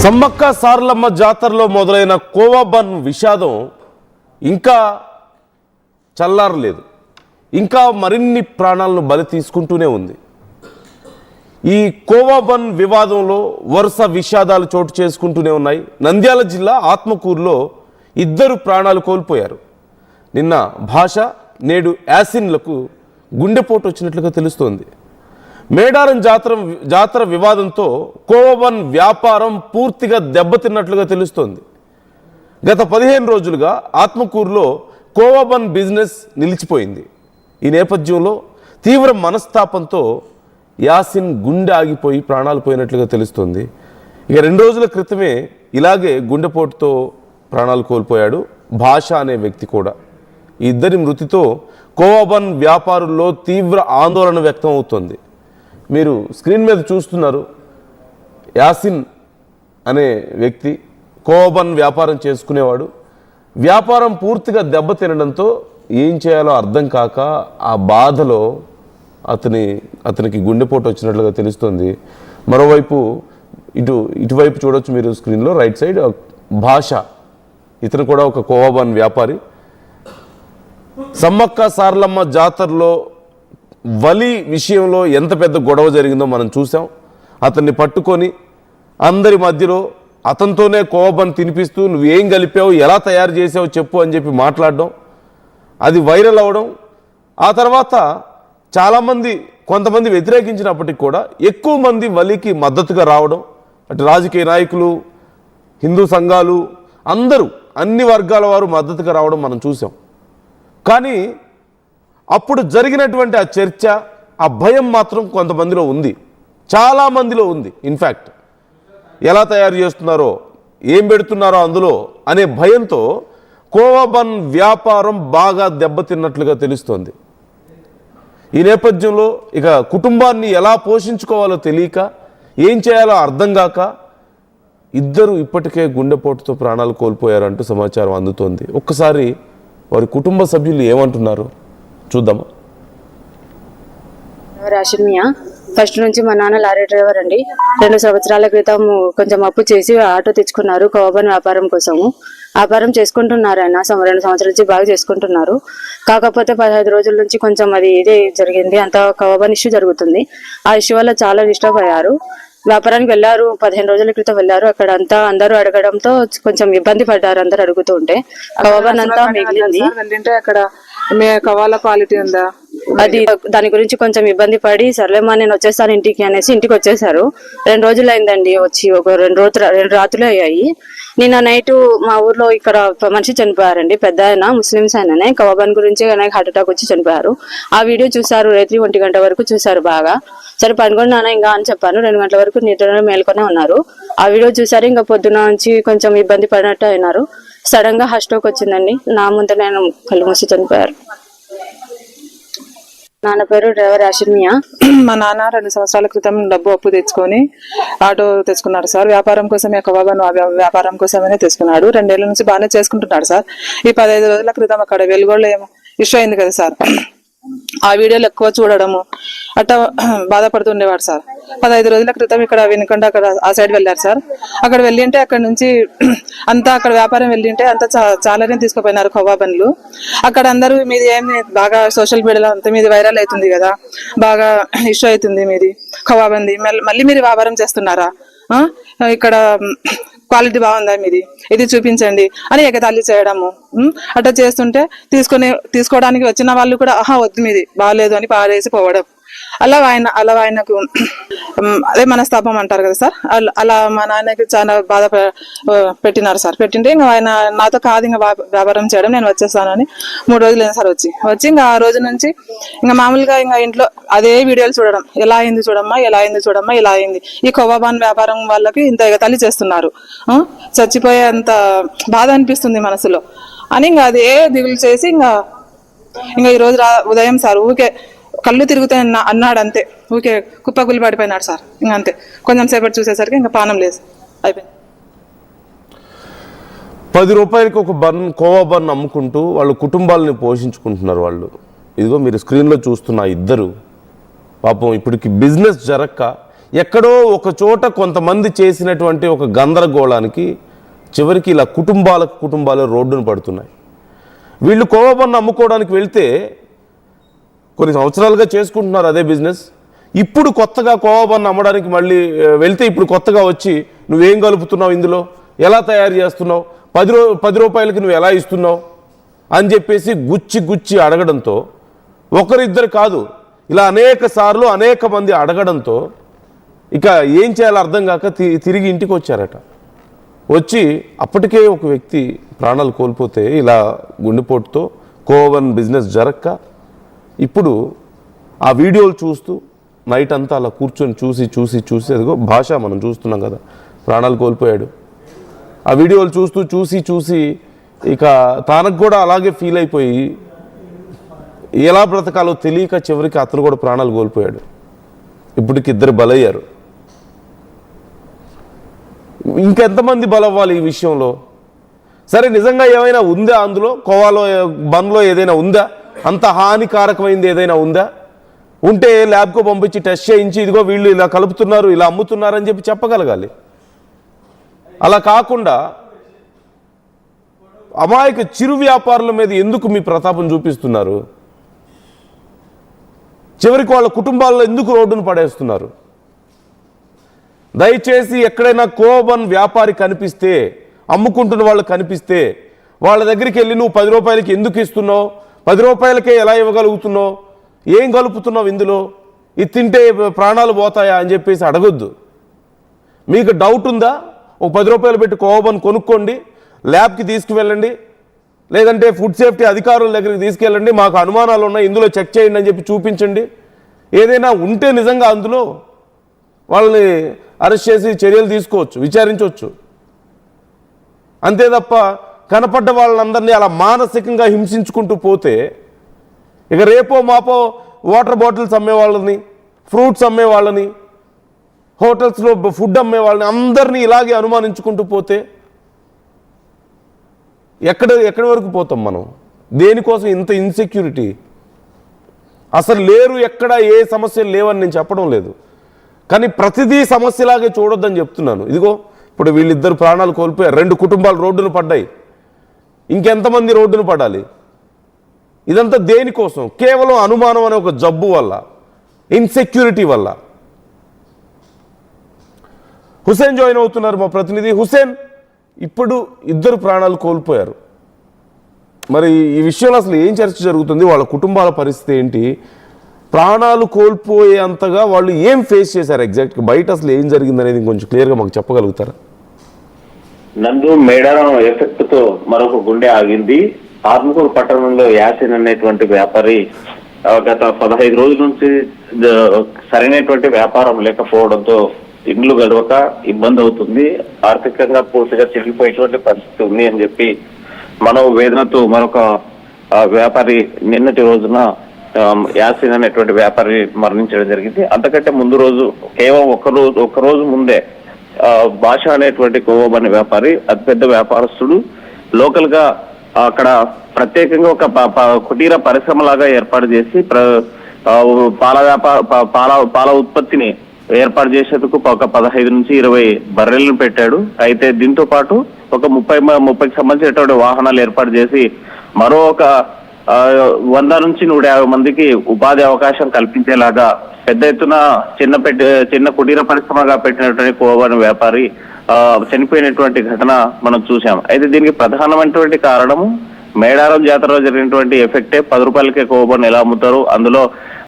సమ్మక్క సారలమ్మ జాతరలో మొదలైన కోవా బన్ విషాదం ఇంకా చల్లారలేదు. ఇంకా మరిన్ని ప్రాణాలను బలి తీసుకుంటూనే ఉంది. ఈ కోవా బన్ వివాదంలో వరుస విషాదాలు చోటు చేసుకుంటూనే ఉన్నాయి. నంద్యాల జిల్లా ఆత్మకూరులో 2 ప్రాణాలు కోల్పోయారు. నిన్న భాష, నేడు యాసిన్లకు గుండెపోటు వచ్చినట్లుగా తెలుస్తోంది. మేడారం జాతర వివాదంతో కోవా బన్ వ్యాపారం పూర్తిగా దెబ్బతిన్నట్లుగా తెలుస్తోంది. గత 15 రోజులుగా ఆత్మకూరులో కోవా బన్ బిజినెస్ నిలిచిపోయింది. ఈ నేపథ్యంలో తీవ్ర మనస్తాపంతో యాసిన్ గుండె ఆగిపోయి ప్రాణాలు పోయినట్లుగా తెలుస్తోంది. ఇక 2 రోజుల క్రితమే ఇలాగే గుండెపోటుతో ప్రాణాలు కోల్పోయాడు భాష అనే వ్యక్తి కూడా. ఈ ఇద్దరి మృతితో కోవా బన్ వ్యాపారుల్లో తీవ్ర ఆందోళన వ్యక్తం అవుతోంది. మీరు స్క్రీన్ మీద చూస్తున్నారు, యాసిన్ అనే వ్యక్తి కోవా బన్ వ్యాపారం చేసుకునేవాడు. వ్యాపారం పూర్తిగా దెబ్బతినడంతో ఏం చేయాలో అర్థం కాక ఆ బాధలో అతనికి గుండెపోటు వచ్చినట్లుగా తెలుస్తుంది. మరోవైపు ఇటువైపు చూడొచ్చు మీరు స్క్రీన్లో రైట్ సైడ్ భాష, ఇతను కూడా ఒక కోవా బన్ వ్యాపారి. సమ్మక్క సారలమ్మ జాతరలో వలి విషయంలో ఎంత పెద్ద గొడవ జరిగిందో మనం చూసాం. అతన్ని పట్టుకొని అందరి మధ్యలో అతనితోనే కోవా బన్ తినిపిస్తూ నువ్వు ఏం కలిపావు, ఎలా తయారు చేసావు చెప్పు అని చెప్పి మాట్లాడడం, అది వైరల్ అవ్వడం. ఆ తర్వాత కొంతమంది వ్యతిరేకించినప్పటికీ కూడా ఎక్కువ మంది వలికి మద్దతుగా రావడం, అటు రాజకీయ నాయకులు, హిందూ సంఘాలు, అందరూ అన్ని వర్గాల వారు మద్దతుగా రావడం మనం చూసాం. కానీ అప్పుడు జరిగినటువంటి ఆ చర్చ, ఆ భయం మాత్రం కొంతమందిలో ఉంది, చాలామందిలో ఉంది. ఇన్ఫ్యాక్ట్ ఎలా తయారు చేస్తున్నారో, ఏం పెడుతున్నారో అందులో అనే భయంతో కోవా బన్ వ్యాపారం బాగా దెబ్బతిన్నట్లుగా తెలుస్తోంది. ఈ నేపథ్యంలో ఇక కుటుంబాన్ని ఎలా పోషించుకోవాలో తెలియక, ఏం చేయాలో అర్థం కాక ఇద్దరు ఇప్పటికే గుండెపోటుతో ప్రాణాలు కోల్పోయారంటూ సమాచారం అందుతోంది. ఒక్కసారి వారి కుటుంబ సభ్యులు ఏమంటున్నారు చూద్దామా. రాషిన్మియా ఫస్ట్ నుంచి మా నాన్న లారీ డ్రైవర్ అండి. 2 సంవత్సరాల క్రితం కొంచెం అప్పు చేసి ఆటో తెచ్చుకున్నారు కోవా బన్ వ్యాపారం కోసము. వ్యాపారం చేసుకుంటున్నారు ఆయన 2 సంవత్సరాల నుంచి బాగా చేసుకుంటున్నారు. కాకపోతే 15 రోజుల నుంచి కొంచెం ఇదే జరిగింది, అంత కోవా బన్ ఇష్యూ జరుగుతుంది. ఆ ఇష్యూ వల్ల చాలా డిస్టర్బ్ అయ్యారు. వ్యాపారానికి వెళ్ళారు, 15 రోజుల క్రితం వెళ్ళారు. అక్కడ అంతా అందరూ అడగడంతో కొంచెం ఇబ్బంది పడ్డారు. అందరు అడుగుతూ ఉంటే కోవా బన్ అంతా మిగిలింది. అక్కడ కవాల క్వాలిటీ ఉందా, అది దాని గురించి కొంచెం ఇబ్బంది పడి సర్లేమా నేను వచ్చేస్తాను ఇంటికి అనేసి ఇంటికి వచ్చేసారు. 2 రోజులు అయిందండి వచ్చి, ఒక 2 రాత్రులు అయ్యాయి. నిన్న నైట్ మా ఊర్లో ఇక్కడ మనిషి చనిపోయారండి, పెద్ద ఆయన, ముస్లిమ్స్ ఆయననే. కోవా బన్ గురించి ఆయనకి హార్ట్ అటాక్ వచ్చి చనిపోయారు. ఆ వీడియో చూసారు, రాత్రి 1 గంట వరకు చూసారు బాగా. సరే పనుకొని నాన్న ఇంకా అని చెప్పాను. 2 గంటల వరకు నిద్రలో మేల్కొనే ఉన్నారు. ఆ వీడియో చూసారు. ఇంకా పొద్దున నుంచి కొంచెం ఇబ్బంది పడినట్టు అయినారు. సడన్ గా హార్ట్ స్ట్రోక్ వచ్చిందండి. నా ముందు నేను కళ్ళు మూసి చనిపోయారు. నాన్న పేరు డ్రైవర్ రాషిన్మియా. మా నాన్న 2 సంవత్సరాల క్రితం డబ్బు అప్పు తెచ్చుకొని ఆటో తెచ్చుకున్నాడు సార్. వ్యాపారం కోసమే, కోవా బన్ వ్యాపారం కోసమే తెచ్చుకున్నాడు. 2 ఏళ్ల నుంచి బాగానే చేసుకుంటున్నాడు సార్. ఈ 15 రోజుల క్రితం అక్కడ వెలుగోళ్ళు ఏమో ఇష్యూ అయింది కదా సార్, ఆ వీడియోలు ఎక్కువ చూడడము అట్లా బాధపడుతుండేవాడు సార్. 15 రోజుల క్రితం ఇక్కడ వినుకొండ అక్కడ ఆ సైడ్ వెళ్ళారు సార్. అక్కడ వెళ్ళింటే అక్కడ నుంచి అంతా అక్కడ వ్యాపారం వెళ్ళింటే అంతా చాలానే తీసుకుపోయినారు కోవా బన్లు. అక్కడ అందరూ మీది ఏమి బాగా సోషల్ మీడియాలో అంతా మీది వైరల్ అవుతుంది కదా, బాగా ఇష్యూ అవుతుంది మీది కోవా బంది, మళ్ళీ మీరు వ్యాపారం చేస్తున్నారా, ఇక్కడ క్వాలిటీ బాగుందా మీది, ఇది చూపించండి అని ఎగతాళి చేయడము. అట్లా చేస్తుంటే తీసుకోవడానికి వచ్చిన వాళ్ళు కూడా వద్దు మీది బాగాలేదు అని పారేసి పోవడం. అలా ఆయనకు అదే మనస్తాపం అంటారు కదా సార్, అలా మా నాన్నకి చాలా బాధ పెట్టినారు సార్. పెట్టింటే ఇంకా ఆయన నాతో కాదు ఇంకా వ్యాపారం చేయడం, నేను వచ్చేస్తానని 3 రోజులు అయింది సార్. వచ్చి ఇంకా ఆ రోజు నుంచి ఇంకా మామూలుగా ఇంకా ఇంట్లో అదే వీడియోలు చూడడం, ఎలా అయింది చూడమ్మా, ఎలా అయింది చూడమ్మా, ఇలా అయింది. ఈ కోవా బన్ వ్యాపారం వాళ్ళకి ఇంత ఎగతాళి చేస్తున్నారు, చచ్చిపోయే అంత బాధ అనిపిస్తుంది మనసులో అని ఇంకా అదే దిగులు చేసి ఇంకా ఈరోజు ఉదయం సార్ ఊకే కళ్ళు తిరుగుతాయి అన్నాడు, అంతే. ఊకే కుప్పగుళ్ళు పడిపోయినాడు సార్. ఇంకా అంతే, కొంచెం సేపటి చూసేసరికి ఇంకా పానం లేదు, అయిపోయింది. 10 రూపాయలకి ఒక కోవా బన్ అమ్ముకుంటూ వాళ్ళ కుటుంబాలని పోషించుకుంటున్నారు వాళ్ళు. ఇదిగో మీరు స్క్రీన్లో చూస్తున్న ఇద్దరు పాపం ఇప్పటికి బిజినెస్ జరక్క ఎక్కడో ఒక చోట కొంతమంది చేసినటువంటి ఒక గందరగోళానికి చివరికి ఇలా కుటుంబాలు రోడ్డును పడుతున్నాయి. వీళ్ళు కోవా బన్ అమ్ముకోవడానికి వెళ్తే కొన్ని సంవత్సరాలుగా చేసుకుంటున్నారు అదే బిజినెస్. ఇప్పుడు కొత్తగా కోవా బన్ అమ్మడానికి మళ్ళీ వెళ్తే ఇప్పుడు కొత్తగా వచ్చి నువ్వేం కలుపుతున్నావు, ఇందులో ఎలా తయారు చేస్తున్నావు, 10 రూపాయలకి నువ్వు ఎలా ఇస్తున్నావు అని చెప్పేసి గుచ్చి అడగడంతో ఒకరిద్దరు కాదు, ఇలా అనేక సార్లు అనేక మంది అడగడంతో ఇక ఏం చేయాలో అర్థం కాక తిరిగి ఇంటికి వచ్చారట. వచ్చి అప్పటికే ఒక వ్యక్తి ప్రాణాలు కోల్పోతే ఇలా గుండెపోటుతో కోవా బన్ బిజినెస్ జరక్క ఇప్పుడు ఆ వీడియోలు చూస్తూ నైట్ అంతా అలా కూర్చొని చూసి అదిగో భాష మనం చూస్తున్నాం కదా, ప్రాణాలు కోల్పోయాడు. ఆ వీడియోలు చూసి ఇక తనకు కూడా అలాగే ఫీల్ అయిపోయి ఎలా బ్రతకాలో తెలియక చివరికి అతను కూడా ప్రాణాలు కోల్పోయాడు. ఇప్పటికి 2 బలయ్యారు. ఇంకెంతమంది బలవ్వాలి ఈ విషయంలో? సరే, నిజంగా ఏమైనా ఉందా అందులో, కోవాలో బన్లో ఏదైనా ఉందా, అంత హానికారకమైంది ఏదైనా ఉందా? ఉంటే ల్యాబ్కు పంపించి టెస్ట్ చేయించి ఇదిగో వీళ్ళు ఇలా కలుపుతున్నారు, ఇలా అమ్ముతున్నారు అని చెప్పి చెప్పగలగాలి. అలా కాకుండా అమాయక చిరు వ్యాపారుల మీద ఎందుకు మీ ప్రతాపం చూపిస్తున్నారు? చివరికి వాళ్ళ కుటుంబాల్లో ఎందుకు రోడ్డును పడేస్తున్నారు? దయచేసి ఎక్కడైనా కోవా బన్ వ్యాపారి కనిపిస్తే, అమ్ముకుంటున్న వాళ్ళు కనిపిస్తే వాళ్ళ దగ్గరికి వెళ్ళి నువ్వు 10 రూపాయలకి ఎందుకు ఇస్తున్నావు, 10 రూపాయలకే ఎలా ఇవ్వగలుగుతున్నావు, ఏం కలుపుతున్నావు ఇందులో, ఇది తింటే ప్రాణాలు పోతాయా అని చెప్పేసి అడగొద్దు. మీకు డౌట్ ఉందా, ఒక 10 రూపాయలు పెట్టి కోవా బన్ కొనుక్కోండి, ల్యాబ్కి తీసుకువెళ్ళండి, లేదంటే ఫుడ్ సేఫ్టీ అధికారుల దగ్గరికి తీసుకెళ్ళండి, మాకు అనుమానాలు ఉన్నాయి ఇందులో చెక్ చేయండి అని చెప్పి చూపించండి. ఏదైనా ఉంటే నిజంగా అందులో వాళ్ళని అరెస్ట్ చేసి చర్యలు తీసుకోవచ్చు, విచారించవచ్చు. అంతే తప్ప కనపడ్డ వాళ్ళందరినీ అలా మానసికంగా హింసించుకుంటూ పోతే ఇక రేపో మాపో వాటర్ బాటిల్స్ అమ్మేవాళ్ళని, ఫ్రూట్స్ అమ్మేవాళ్ళని, హోటల్స్లో ఫుడ్ అమ్మేవాళ్ళని అందరినీ ఇలాగే అనుమానించుకుంటూ పోతే ఎక్కడి వరకు పోతాం మనం? దేనికోసం ఇంత ఇన్సెక్యూరిటీ? అసలు లేరు, ఎక్కడ ఏ సమస్యలు లేవని నేను చెప్పడం లేదు, కానీ ప్రతిదీ సమస్యలాగే చూడొద్దని చెప్తున్నాను. ఇదిగో ఇప్పుడు వీళ్ళిద్దరు ప్రాణాలు కోల్పోయారు, 2 కుటుంబాలు రోడ్డును పడ్డాయి, ఇంకెంతమంది రోడ్డును పడాలి? ఇదంతా దేనికోసం? కేవలం అనుమానం అనే ఒక జబ్బు వల్ల, ఇన్సెక్యూరిటీ వల్ల. హుసేన్ జాయిన్ అవుతున్నారు, మా ప్రతినిధి హుసేన్. ఇప్పుడు 2 ప్రాణాలు కోల్పోయారు, మరి ఈ విషయంలో అసలు ఏం చర్చ జరుగుతుంది? వాళ్ళ కుటుంబాల పరిస్థితి ఏంటి? ప్రాణాలు కోల్పోయే అంతగా వాళ్ళు ఏం ఫేస్ చేశారు ఎగ్జాక్ట్గా? బయట అసలు ఏం జరిగింది అనేది కొంచెం క్లియర్గా మాకు చెప్పగలుగుతారా? నందు మేడారం ఎఫెక్ట్ తో మరొక గుండె ఆగింది. ఆత్మకూరు పట్టణంలో యాసిన్ అనేటువంటి వ్యాపారి గత 15 రోజుల నుంచి సరైనటువంటి వ్యాపారం లేకపోవడంతో ఇండ్లు గడవక ఇబ్బంది అవుతుంది, ఆర్థికంగా పూర్తిగా చిరిగిపోయేటువంటి పరిస్థితి ఉంది అని చెప్పి మనోవేదనతో మరొక వ్యాపారి నిన్నటి రోజున యాసిన్ అనేటువంటి వ్యాపారి మరణించడం జరిగింది. అంతకంటే ముందు రోజు కేవలం ఒక్క రోజు ముందే భాష అనేటువంటి కోవా బన్ వ్యాపారి, అతిపెద్ద వ్యాపారస్తుడు, లోకల్ గా అక్కడ ప్రత్యేకంగా ఒక కుటీర పరిశ్రమ లాగా ఏర్పాటు చేసి పాల ఉత్పత్తిని ఏర్పాటు చేసేందుకు ఒక 15 నుంచి 20 బర్రెలను పెట్టాడు. అయితే దీంతో పాటు ఒక 30కి సంబంధించినటువంటి వాహనాలు ఏర్పాటు చేసి మరో ఒక 100 నుంచి 150 మందికి ఉపాధి అవకాశం కల్పించేలాగా పెద్ద ఎత్తున చిన్న కుటీర పరిశ్రమగా పెట్టినటువంటి కోవా బన్ వ్యాపారి చనిపోయినటువంటి ఘటన మనం చూసాం. అయితే దీనికి ప్రధానమైనటువంటి కారణము మేడారం జాతరలో జరిగినటువంటి ఎఫెక్టే. 10 రూపాయలకే కోవా బన్ ఎలా అమ్ముతారు, అందులో